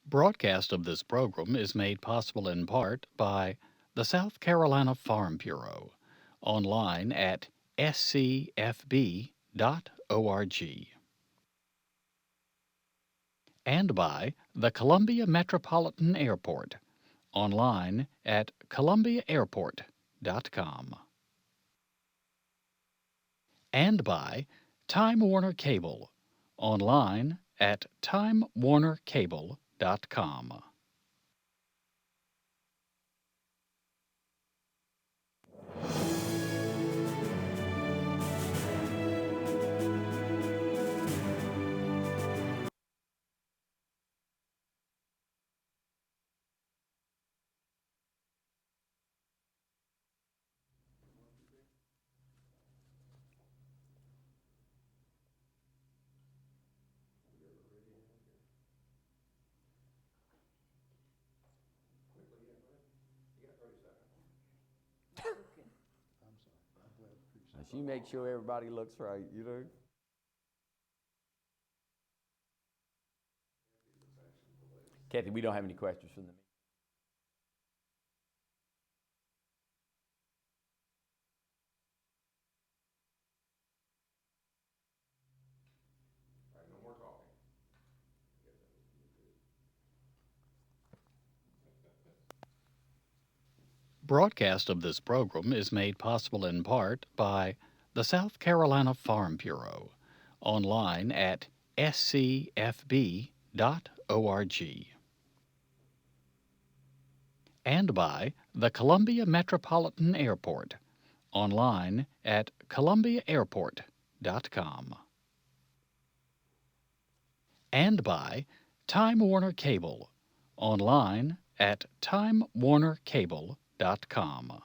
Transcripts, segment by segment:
Broadcast of this program is made possible in part by the South Carolina Farm Bureau, online at scfb.org, and by the Columbia Metropolitan Airport, online at columbiaairport.com, and by Time Warner Cable, online at timewarnercable.com. She makes sure everybody looks right, you know? Kathy, we don't have any questions from the meeting. All right, no more talking. Broadcast of this program is made possible in part by the South Carolina Farm Bureau, online at scfb.org, and by the Columbia Metropolitan Airport, online at columbiaairport.com, and by Time Warner Cable, online at timewarnercable.com.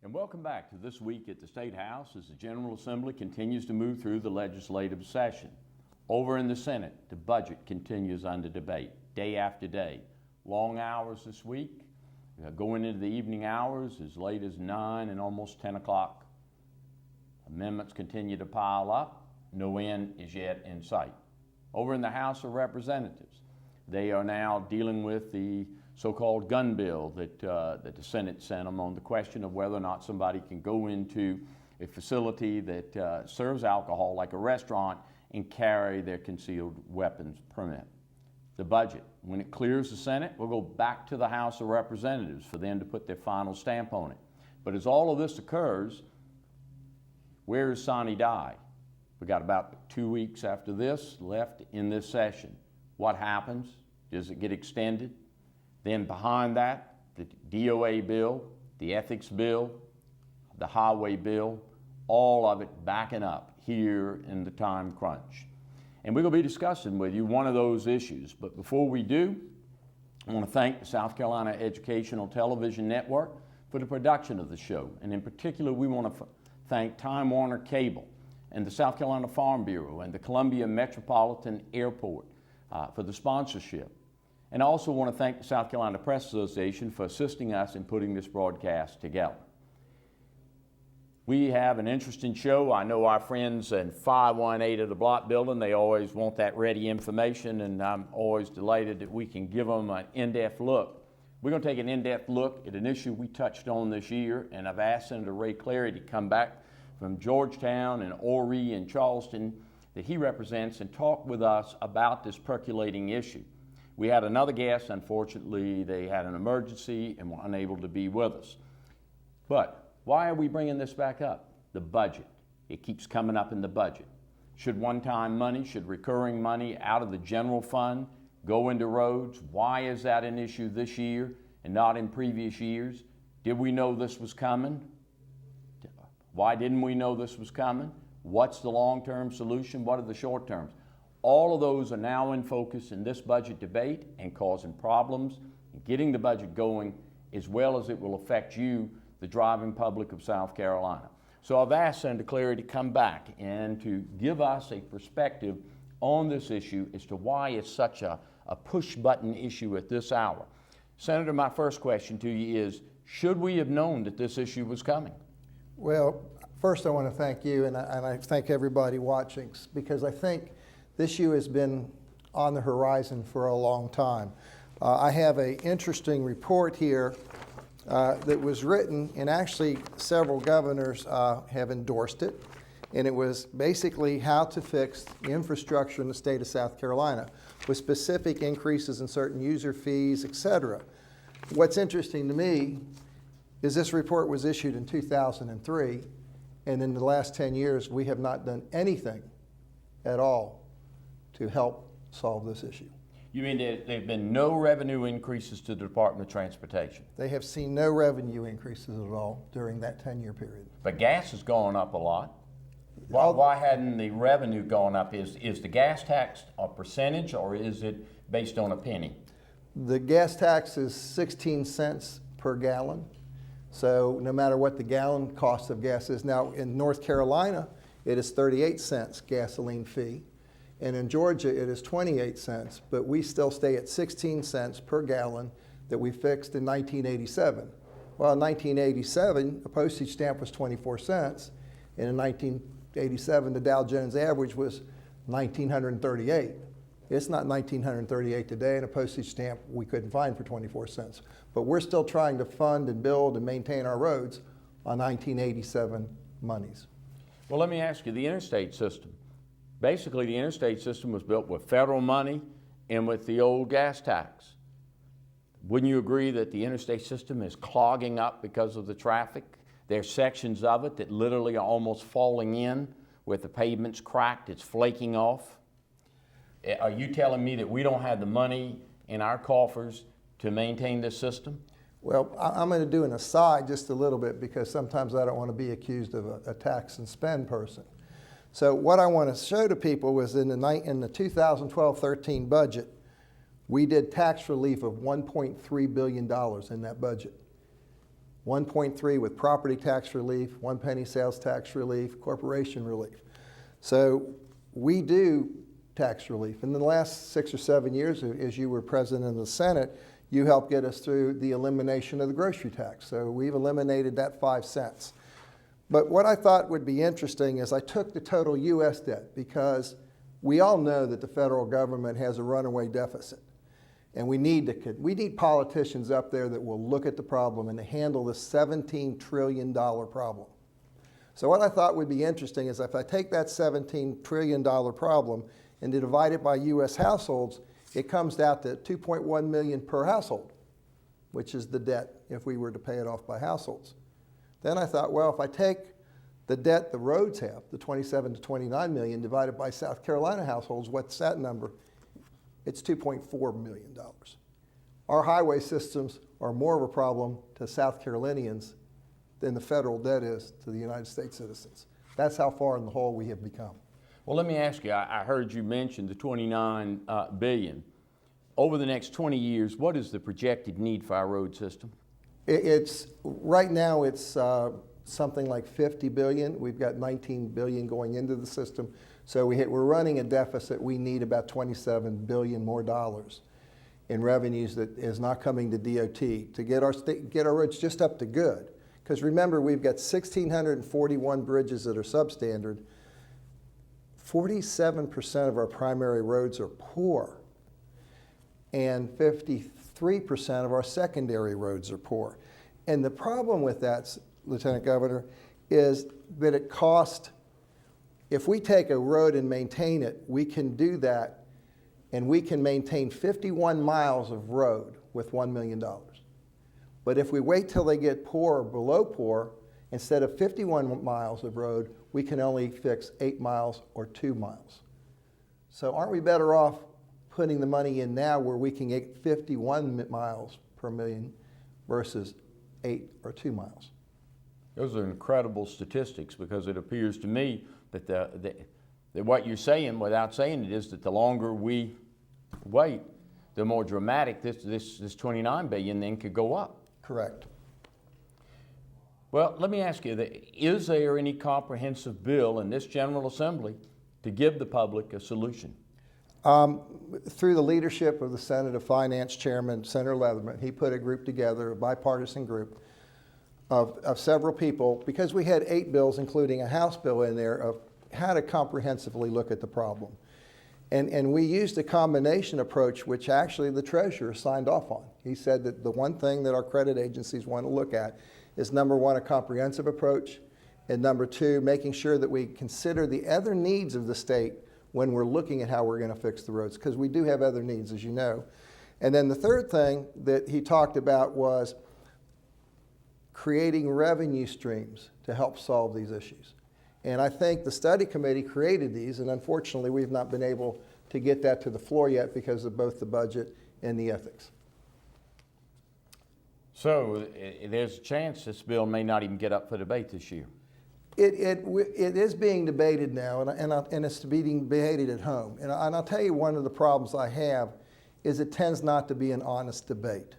And welcome back to This Week at the State House as the General Assembly continues to move through the legislative session. Over in the Senate, the budget continues under debate day after day. Long hours this week, going into the evening hours as late as 9 and almost 10 o'clock. Amendments continue to pile up. No end is yet in sight. Over in the House of Representatives, they are now dealing with the so-called gun bill that the Senate sent them on the question of whether or not somebody can go into a facility that serves alcohol like a restaurant and carry their concealed weapons permit. The budget, when it clears the Senate, will go back to the House of Representatives for them to put their final stamp on it. But as all of this occurs, where is Sonny Dye? We got about 2 weeks after this left in this session. What happens? Does it get extended? Then behind that, the DOA bill, the ethics bill, the highway bill, all of it backing up here in the time crunch. And we're going to be discussing with you one of those issues. But before we do, I want to thank the South Carolina Educational Television Network for the production of the show. And in particular, we want to thank Time Warner Cable and the South Carolina Farm Bureau and the Columbia Metropolitan Airport for the sponsorship. And I also want to thank the South Carolina Press Association for assisting us in putting this broadcast together. We have an interesting show. I know our friends in 518 of the Block Building, they always want that ready information, and I'm always delighted that we can give them an in-depth look. We're going to take an in-depth look at an issue we touched on this year, and I've asked Senator Ray Cleary to come back from Georgetown and Horry and Charleston that he represents and talk with us about this percolating issue. We had another guest. Unfortunately, they had an emergency and were unable to be with us. But why are we bringing this back up? The budget. It keeps coming up in the budget. Should one-time money, should recurring money out of the general fund go into roads? Why is that an issue this year and not in previous years? Did we know this was coming? Why didn't we know this was coming? What's the long-term solution? What are the short terms? All of those are now in focus in this budget debate and causing problems and getting the budget going, as well as it will affect you, the driving public of South Carolina. So I've asked Senator Cleary to come back and to give us a perspective on this issue as to why it's such a push-button issue at this hour. Senator, my first question to you is, should we have known that this issue was coming? Well, first I want to thank you, and I thank everybody watching, because I think this issue has been on the horizon for a long time. I have an interesting report here that was written, and actually several governors have endorsed it, and it was basically how to fix the infrastructure in the state of South Carolina with specific increases in certain user fees, etc. What's interesting to me is this report was issued in 2003, and in the last 10 years we have not done anything at all to help solve this issue. You mean there have been no revenue increases to the Department of Transportation? They have seen no revenue increases at all during that 10-year period. But gas has gone up a lot. Why hadn't the revenue gone up? Is the gas tax a percentage, or is it based on a penny? The gas tax is 16 cents per gallon. So no matter what the gallon cost of gas is. Now in North Carolina, it is 38 cents gasoline fee. And in Georgia, it is 28 cents. But we still stay at 16 cents per gallon that we fixed in 1987. Well, in 1987, a postage stamp was 24 cents. And in 1987, the Dow Jones average was 1,938. It's not 1,938 today, and a postage stamp we couldn't find for 24 cents. But we're still trying to fund and build and maintain our roads on 1987 monies. Well, let me ask you, the interstate system. Basically, the interstate system was built with federal money and with the old gas tax. Wouldn't you agree that the interstate system is clogging up because of the traffic? There's sections of it that literally are almost falling in with the pavements cracked, it's flaking off. Are you telling me that we don't have the money in our coffers to maintain this system? Well, I'm going to do an aside just a little bit, because sometimes I don't want to be accused of a tax and spend person. So what I want to show to people was in the 2012-13 budget, we did tax relief of $1.3 billion in that budget. 1.3 with property tax relief, 1 penny sales tax relief, corporation relief. So we do tax relief. In the last 6 or 7 years, as you were president of the Senate, you helped get us through the elimination of the grocery tax. So we've eliminated that 5 cents. But what I thought would be interesting is I took the total U.S. debt, because we all know that the federal government has a runaway deficit. And we need politicians up there that will look at the problem and handle this $17 trillion problem. So what I thought would be interesting is if I take that $17 trillion problem and to divide it by U.S. households, it comes out to $2.1 million per household, which is the debt if we were to pay it off by households. Then I thought, well, if I take the debt the roads have, the 27 to 29 million, divided by South Carolina households, what's that number? It's $2.4 million. Our highway systems are more of a problem to South Carolinians than the federal debt is to the United States citizens. That's how far in the hole we have become. Well, let me ask you, I heard you mention the $29 billion. Over the next 20 years, what is the projected need for our road system? Right now it's something like $50 billion. We've got $19 billion going into the system. So we're running a deficit. We need about $27 billion more dollars in revenues that is not coming to DOT to get our roads just up to good. Because remember, we've got 1,641 bridges that are substandard. 47% of our primary roads are poor, and 53% of our secondary roads are poor. And the problem with that, Lieutenant Governor, is that it costs, if we take a road and maintain it, we can do that, and we can maintain 51 miles of road with $1 million. But if we wait till they get poor or below poor, instead of 51 miles of road, we can only fix 8 miles or 2 miles. So aren't we better off putting the money in now where we can get 51 miles per million versus 8 or 2 miles? Those are incredible statistics, because it appears to me that that what you're saying, without saying it, is that the longer we wait, the more dramatic this 29 billion then could go up. Correct. Well, let me ask you, is there any comprehensive bill in this General Assembly to give the public a solution? Through the leadership of the Senate Finance Chairman, Senator Leatherman, he put a group together, a bipartisan group of several people, because we had 8 bills, including a House bill in there, of how to comprehensively look at the problem. And we used a combination approach, which actually the Treasurer signed off on. He said that the one thing that our credit agencies want to look at is, number one, a comprehensive approach, and number two, making sure that we consider the other needs of the state when we're looking at how we're going to fix the roads, because we do have other needs, as you know. And then the third thing that he talked about was creating revenue streams to help solve these issues. And I think the study committee created these, and unfortunately we've not been able to get that to the floor yet because of both the budget and the ethics. So there's a chance this bill may not even get up for debate this year. It is being debated now, and it's being debated at home. And I'll tell you, one of the problems I have is it tends not to be an honest debate.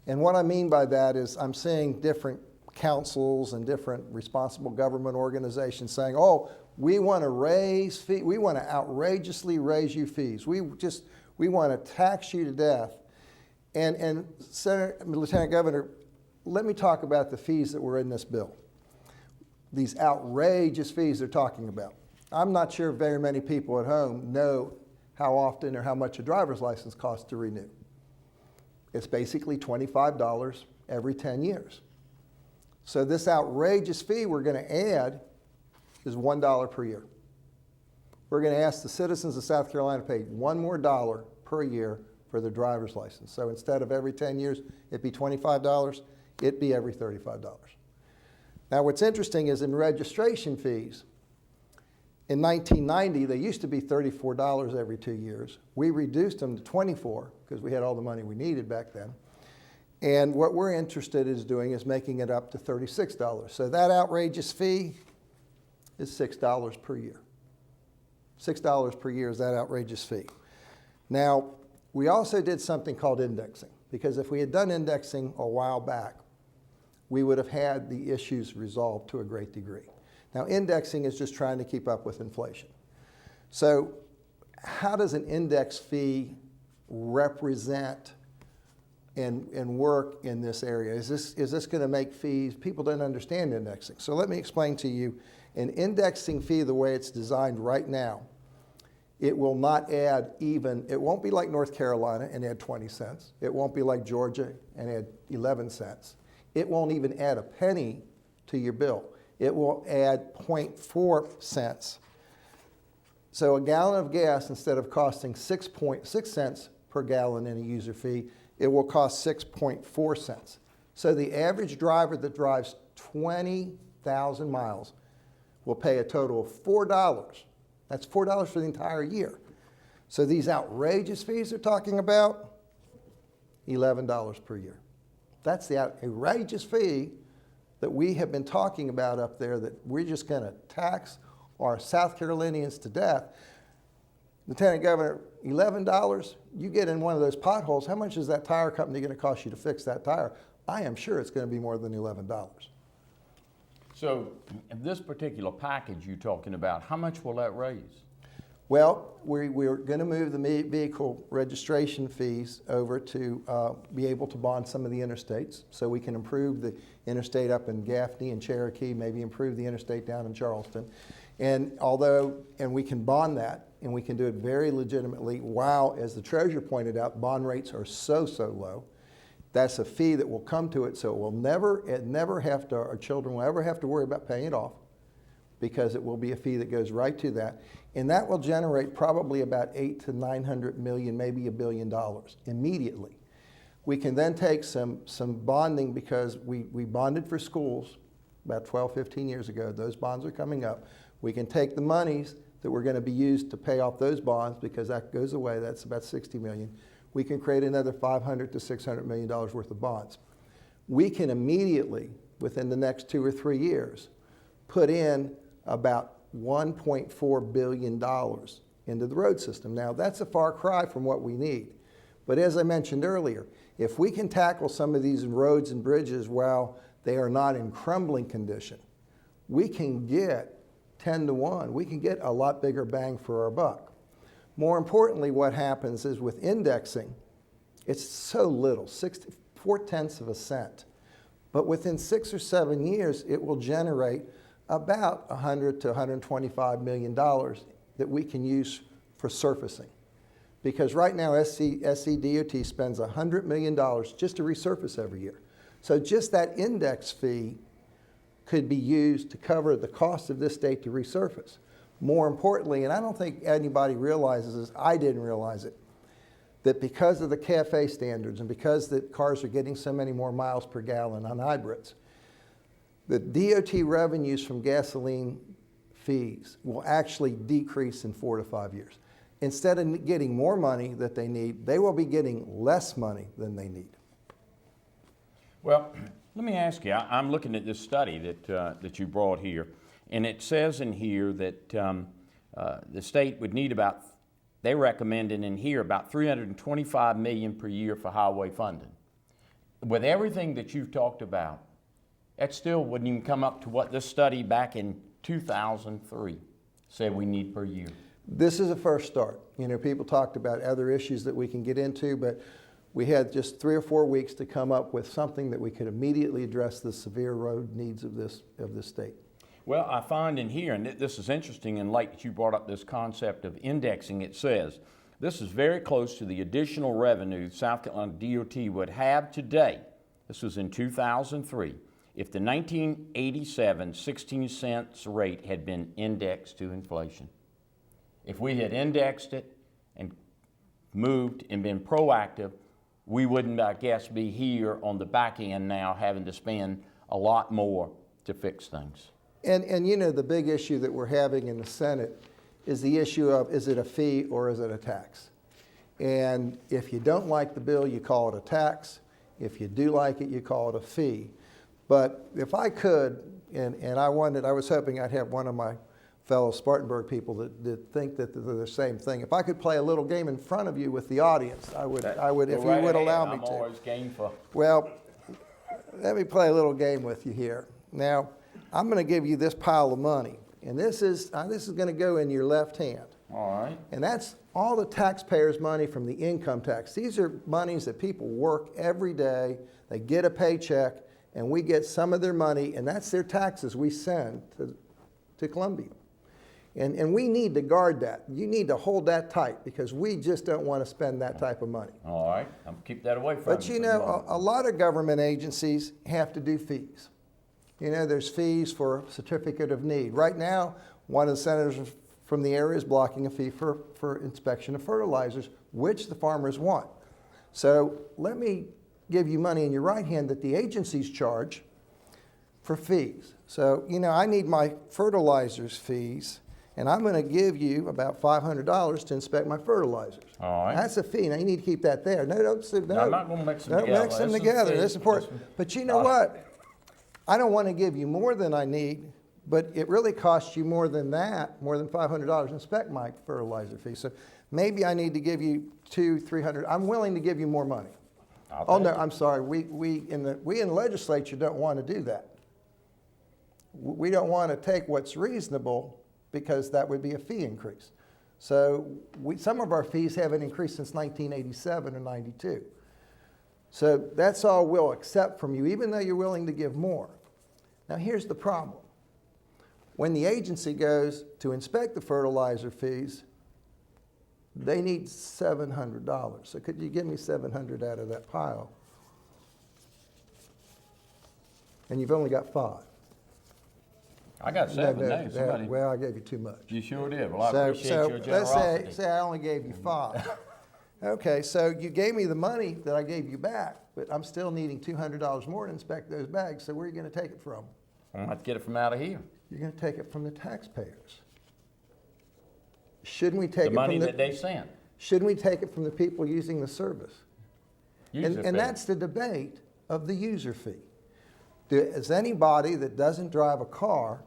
And what I mean by that is I'm seeing different councils and different responsible government organizations saying, oh, we want to raise fees, we want to outrageously raise you fees. We want to tax you to death. And Lieutenant Governor, let me talk about the fees that were in this bill. These outrageous fees they're talking about. I'm not sure very many people at home know how often or how much a driver's license costs to renew. It's basically $25 every 10 years. So this outrageous fee we're going to add is $1 per year. We're going to ask the citizens of South Carolina to pay $1 more per year for their driver's license. So instead of every 10 years, it'd be $25, it'd be every $35. Now what's interesting is in registration fees, in 1990, they used to be $34 every 2 years. We reduced them to $24 because we had all the money we needed back then. And what we're interested in doing is making it up to $36. So that outrageous fee is $6 per year. $6 per year is that outrageous fee. Now, we also did something called indexing, because if we had done indexing a while back, we would have had the issues resolved to a great degree. Now, indexing is just trying to keep up with inflation. So how does an index fee represent and work in this area? Is this going to make fees? People don't understand indexing. So let me explain to you. An indexing fee, the way it's designed right now, it will not add even, it won't be like North Carolina and add 20 cents. It won't be like Georgia and add 11 cents. It won't even add a penny to your bill. It will add 0.4 cents. So a gallon of gas, instead of costing 6.6 cents per gallon in a user fee, it will cost 6.4 cents. So the average driver that drives 20,000 miles will pay a total of $4. That's $4 for the entire year. So these outrageous fees they're talking about, $11 per year. That's the outrageous fee that we have been talking about up there, that we're just going to tax our South Carolinians to death. Lieutenant Governor, $11, you get in one of those potholes, how much is that tire company going to cost you to fix that tire? I am sure it's going to be more than $11. So in this particular package you're talking about, how much will that raise? Well, we're going to move the vehicle registration fees over to be able to bond some of the interstates, so we can improve the interstate up in Gaffney and Cherokee, maybe improve the interstate down in Charleston. And we can bond that, and we can do it very legitimately, while, as the Treasurer pointed out, bond rates are so low. That's a fee that will come to it, so it will never have to, our children will ever have to worry about paying it off, because it will be a fee that goes right to that. And that will generate probably about $800 to $900 million, maybe $1 billion immediately. We can then take some bonding, because we bonded for schools about 12, 15 years ago. Those bonds are coming up. We can take the monies that were going to be used to pay off those bonds, because that goes away. That's about $60 million. We can create another $500 to $600 million worth of bonds. We can immediately, within the next 2 or 3 years, put in about $1.4 billion into the road system. Now, that's a far cry from what we need, But as I mentioned earlier, if we can tackle some of these roads and bridges while they are not in crumbling condition, we can get 10 to 1. We can get a lot bigger bang for our buck. More importantly, what happens is with indexing, it's so little, 4/10 of a cent. But within 6 or 7 years, it will generate about $100 to $125 million that we can use for surfacing. Because right now, SCDOT spends $100 million just to resurface every year. So just that index fee could be used to cover the cost of this state to resurface. More importantly, and I don't think anybody realizes this, I didn't realize it, that because of the CAFE standards and because the cars are getting so many more miles per gallon on hybrids, the DOT revenues from gasoline fees will actually decrease in 4 to 5 years. Instead of getting more money that they need, they will be getting less money than they need. Well, let me ask you, I'm looking at this study that you brought here, and it says in here that the state would need about, they recommended in here about $325 million per year for highway funding. With everything that you've talked about, that still wouldn't even come up to what this study back in 2003 said we need per year. This is a first start. You know, people talked about other issues that we can get into, but we had just 3 or 4 weeks to come up with something that we could immediately address the severe road needs of this state. Well, I find in here, and this is interesting in light that you brought up this concept of indexing, it says, this is very close to the additional revenue South Carolina DOT would have today. This was in 2003. If the 1987 16 cents rate had been indexed to inflation. If we had indexed it and moved and been proactive, we wouldn't, I guess, be here on the back end now having to spend a lot more to fix things. And you know, the big issue that we're having in the Senate is the issue of, is it a fee or is it a tax? And if you don't like the bill, you call it a tax. If you do like it, you call it a fee. But if I could, and I was hoping I'd have one of my fellow Spartanburg people that think that they're the same thing. If I could play a little game in front of you with the audience, I would, if you would allow me to. I'm always game for. Well, let me play a little game with you here. Now, I'm going to give you this pile of money, and this is going to go in your left hand. All right. And that's all the taxpayers' money from the income tax. These are monies that people work every day. They get a paycheck, and we get some of their money, and that's their taxes we send to Columbia. And we need to guard that. You need to hold that tight because we just don't want to spend that type of money. All right. I'm keep that away from But you know, a lot of government agencies have to do fees. You know, there's fees for certificate of need. Right now, one of the senators from the area is blocking a fee for inspection of fertilizers, which the farmers want. So let me give you money in your right hand that the agencies charge for fees. So, you know, I need my fertilizers fees, and I'm going to give you about $500 to inspect my fertilizers. All right. That's a fee. Now, you need to keep that there. No, I'm not going to mix them together. Don't mix them together. That's important. But you know what? I don't want to give you more than I need, but it really costs you more than that, more than $500 to inspect my fertilizer fee. So maybe I need to give you $200, $300. I'm willing to give you more money. Oh, no, I'm sorry. We in the legislature don't want to do that. We don't want to take what's reasonable because that would be a fee increase. So some of our fees haven't increased since 1987 or 92. So that's all we'll accept from you, even though you're willing to give more. Now here's the problem. When the agency goes to inspect the fertilizer fees, they need $700. So could you give me $700 out of that pile? And you've only got 5. I got 7 names. Well, I gave you too much. You sure did. Well, I appreciate your generosity. Let's say I only gave you 5. Okay, so you gave me the money that I gave you back, but I'm still needing $200 more to inspect those bags. So where are you going to take it from? I'm going to have to get it from out of here. You're going to take it from the taxpayers. Shouldn't we take the money that they sent? Shouldn't we take it from the people using the service? And that's the debate of the user fee. Does anybody that doesn't drive a car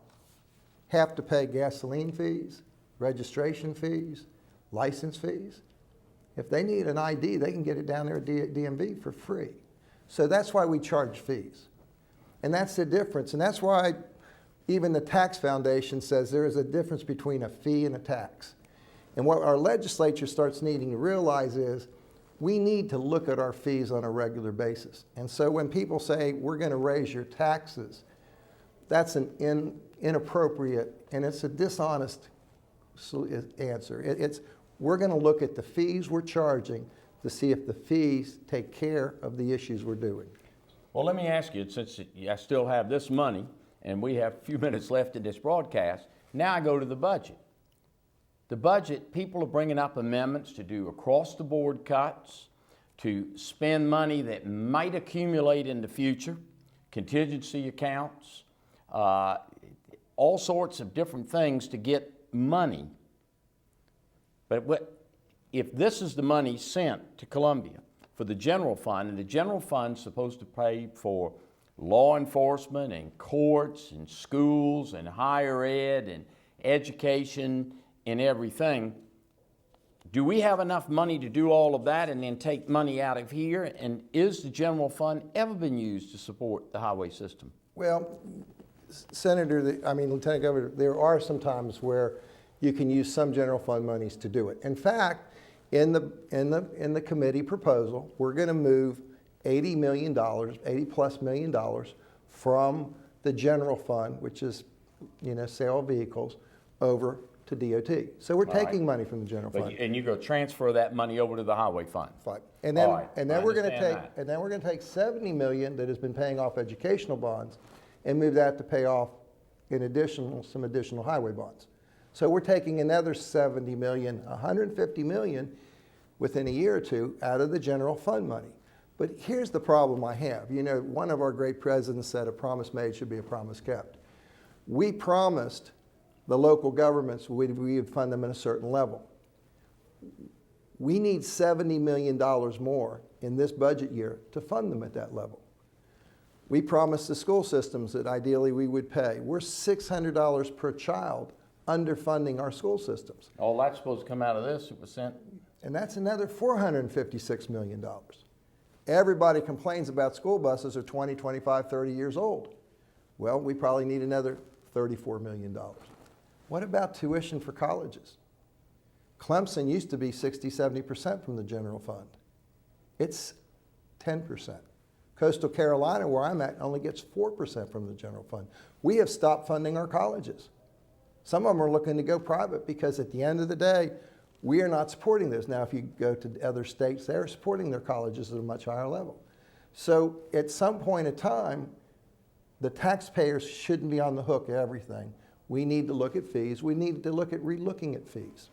have to pay gasoline fees, registration fees, license fees? If they need an ID, they can get it down there at DMV for free. So that's why we charge fees. And that's the difference. And that's why even the Tax Foundation says there is a difference between a fee and a tax. And what our legislature starts needing to realize is we need to look at our fees on a regular basis. And so when people say we're going to raise your taxes, that's an inappropriate and it's a dishonest answer. We're going to look at the fees we're charging to see if the fees take care of the issues we're doing. Well, let me ask you, since I still have this money and we have a few minutes left in this broadcast, now I go to the budget. The budget, people are bringing up amendments to do across-the-board cuts, to spend money that might accumulate in the future, contingency accounts, all sorts of different things to get money. But if this is the money sent to Columbia for the general fund, and the general fund's supposed to pay for law enforcement and courts and schools and higher ed and education and everything, do we have enough money to do all of that and then take money out of here? And is the general fund ever been used to support the highway system? Well, Lieutenant Governor, there are some times where you can use some general fund monies to do it. In fact, in the committee proposal, we're going to move $80 million, $80+ million from the general fund, which is, sale of vehicles, over to DOT. So we're taking money from the general fund. And you're going to transfer that money over to the highway fund. Fine. And then we're going to take $70 million that has been paying off educational bonds and move that to pay off some additional highway bonds. So we're taking another $70 million, $150 million within a year or two out of the general fund money. But here's the problem I have. One of our great presidents said a promise made should be a promise kept. We promised the local governments we would fund them at a certain level. We need $70 million more in this budget year to fund them at that level. We promised the school systems that ideally we would pay. We're $600 per child underfunding our school systems. All that's supposed to come out of this, it was sent. And that's another $456 million. Everybody complains about school buses are 20, 25, 30 years old. Well, we probably need another $34 million. What about tuition for colleges? Clemson used to be 60, 70% from the general fund. It's 10%. Coastal Carolina, where I'm at, only gets 4% from the general fund. We have stopped funding our colleges. Some of them are looking to go private because at the end of the day, we are not supporting this. Now, if you go to other states, they're supporting their colleges at a much higher level. So at some point in time, the taxpayers shouldn't be on the hook for everything. We need to look at fees. We need to look at re-looking at fees.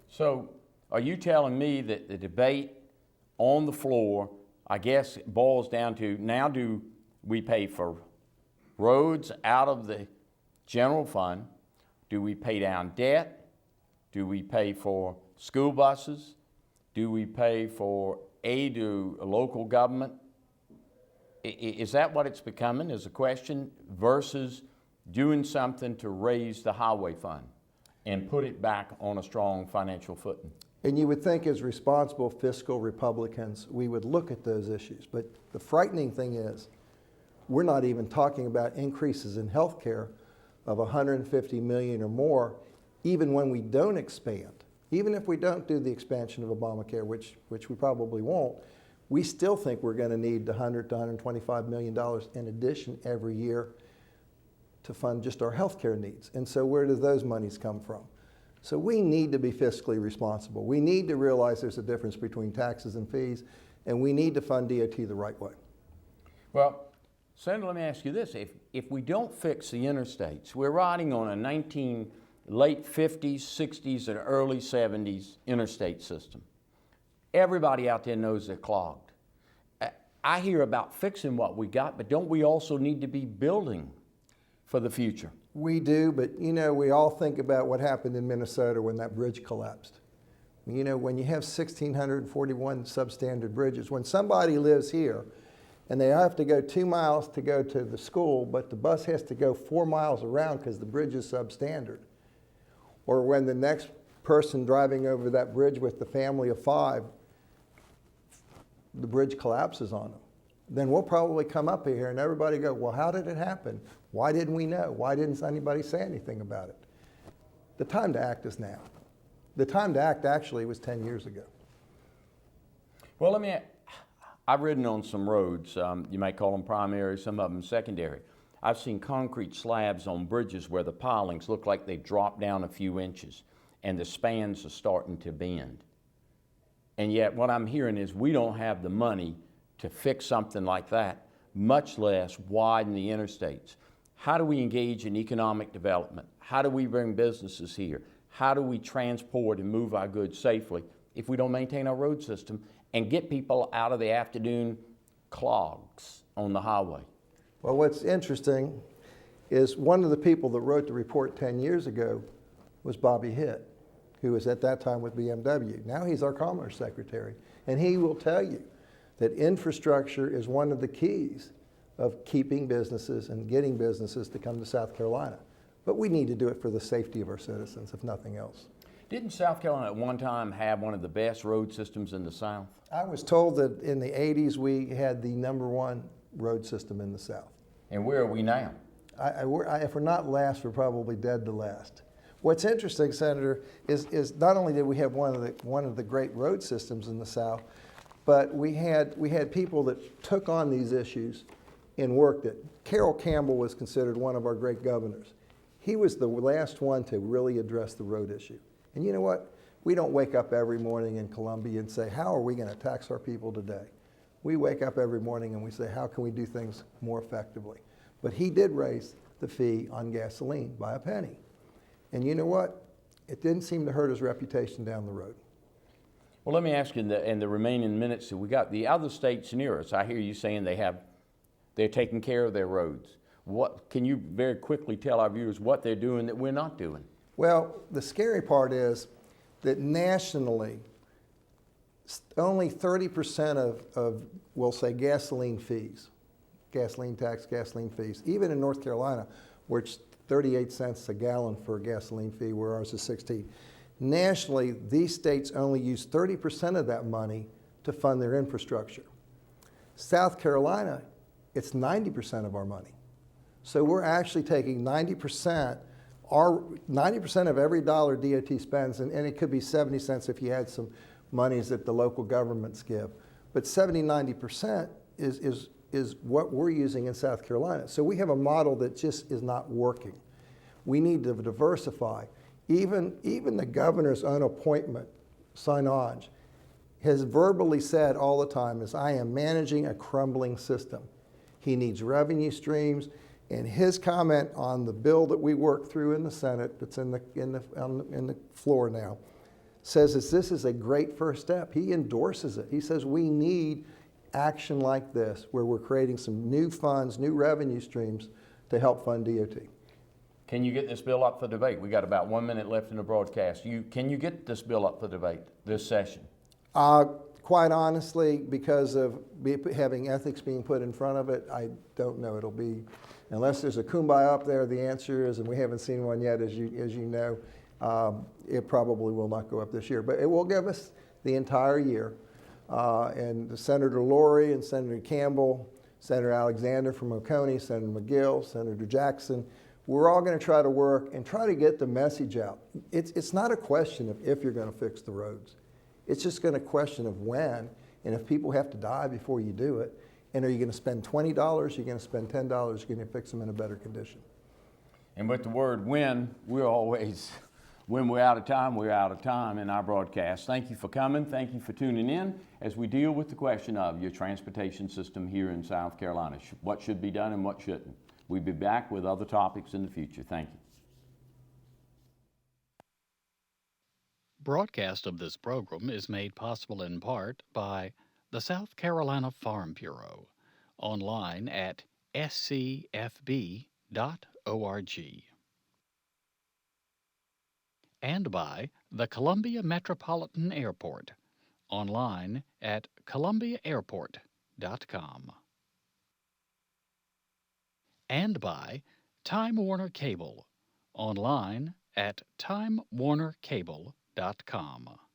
So are you telling me that the debate on the floor, I guess, it boils down to, now do we pay for roads out of the general fund? Do we pay down debt? Do we pay for school buses? Do we pay for aid to a local government? Is that what it's becoming, is a question, versus doing something to raise the highway fund and put it back on a strong financial footing? And you would think as responsible fiscal Republicans, we would look at those issues. But the frightening thing is, we're not even talking about increases in health care of $150 million or more, even when we don't expand. Even if we don't do the expansion of Obamacare, which we probably won't, we still think we're going to need $100 to $125 million in addition every year to fund just our health care needs. And so where do those monies come from? So we need to be fiscally responsible. We need to realize there's a difference between taxes and fees, and we need to fund DOT the right way. Well, Senator, let me ask you this. If we don't fix the interstates, we're riding on a late 50s, 60s, and early 70s interstate system. Everybody out there knows they're clogged. I hear about fixing what we got, but don't we also need to be building for the future? We do, but we all think about what happened in Minnesota when that bridge collapsed. When you have 1,641 substandard bridges, when somebody lives here and they have to go 2 miles to go to the school, but the bus has to go 4 miles around because the bridge is substandard, or when the next person driving over that bridge with the family of 5, the bridge collapses on them. Then we'll probably come up here and everybody go, well, how did it happen? Why didn't we know? Why didn't anybody say anything about it? The time to act is now. The time to act actually was 10 years ago. Well, I've ridden on some roads, you might call them primary, some of them secondary. I've seen concrete slabs on bridges where the pilings look like they dropped down a few inches and the spans are starting to bend. And yet what I'm hearing is we don't have the money to fix something like that, much less widen the interstates. How do we engage in economic development? How do we bring businesses here? How do we transport and move our goods safely if we don't maintain our road system and get people out of the afternoon clogs on the highway? Well, what's interesting is one of the people that wrote the report 10 years ago was Bobby Hitt, who was at that time with BMW. Now he's our Commerce Secretary, and he will tell you that infrastructure is one of the keys of keeping businesses and getting businesses to come to South Carolina. But we need to do it for the safety of our citizens, if nothing else. Didn't South Carolina at one time have one of the best road systems in the South? I was told that in the 80s we had the #1 road system in the South. And where are we now? If we're not last, we're probably dead to last. What's interesting, Senator, is not only did we have one of the great road systems in the South, but we had people that took on these issues and worked it. Carroll Campbell was considered one of our great governors. He was the last one to really address the road issue. And you know what? We don't wake up every morning in Columbia and say, how are we going to tax our people today? We wake up every morning and we say, how can we do things more effectively? But he did raise the fee on gasoline by a penny. And you know what? It didn't seem to hurt his reputation down the road. Well, let me ask you, in the remaining minutes that we got, the other states near us, I hear you saying they're taking care of their roads. What can you very quickly tell our viewers what they're doing that we're not doing? Well, the scary part is that nationally, only 30% of, we'll say, gasoline fees, gasoline tax, gasoline fees, even in North Carolina, where it's 38 cents a gallon for a gasoline fee, where ours is 16. Nationally, these states only use 30% of that money to fund their infrastructure. South Carolina, it's 90% of our money. So we're actually taking 90% of every dollar DOT spends, and it could be 70 cents if you had some monies that the local governments give. But 70–90% is what we're using in South Carolina. So we have a model that just is not working. We need to diversify. Even the governor's own appointment, Sinaj, has verbally said all the time is, I am managing a crumbling system. He needs revenue streams. And his comment on the bill that we worked through in the Senate, that's in the floor now, says that this is a great first step. He endorses it. He says we need action like this, where we're creating some new funds, new revenue streams to help fund DOT. Can you get this bill up for debate? We got about 1 minute left in the broadcast. Can you get this bill up for debate this session? Quite honestly, because of having ethics being put in front of it, I don't know. It'll be, unless there's a kumbaya up there, the answer is, and we haven't seen one yet, as you know, it probably will not go up this year. But it will give us the entire year. And Senator Lurie and Senator Campbell, Senator Alexander from Oconee, Senator McGill, Senator Jackson, we're all going to try to work and try to get the message out. It's not a question of if you're going to fix the roads. It's just going to question of when, and if people have to die before you do it. And are you going to spend $20? You're going to spend $10? You're going to fix them in a better condition. And with the word when, we're always, when we're out of time in our broadcast. Thank you for coming. Thank you for tuning in as we deal with the question of your transportation system here in South Carolina. What should be done and what shouldn't. We'll be back with other topics in the future. Thank you. Broadcast of this program is made possible in part by the South Carolina Farm Bureau, online at scfb.org, and by the Columbia Metropolitan Airport, online at columbiaairport.com, and by Time Warner Cable, online at timewarnercable.com. SouthernIndiana.com.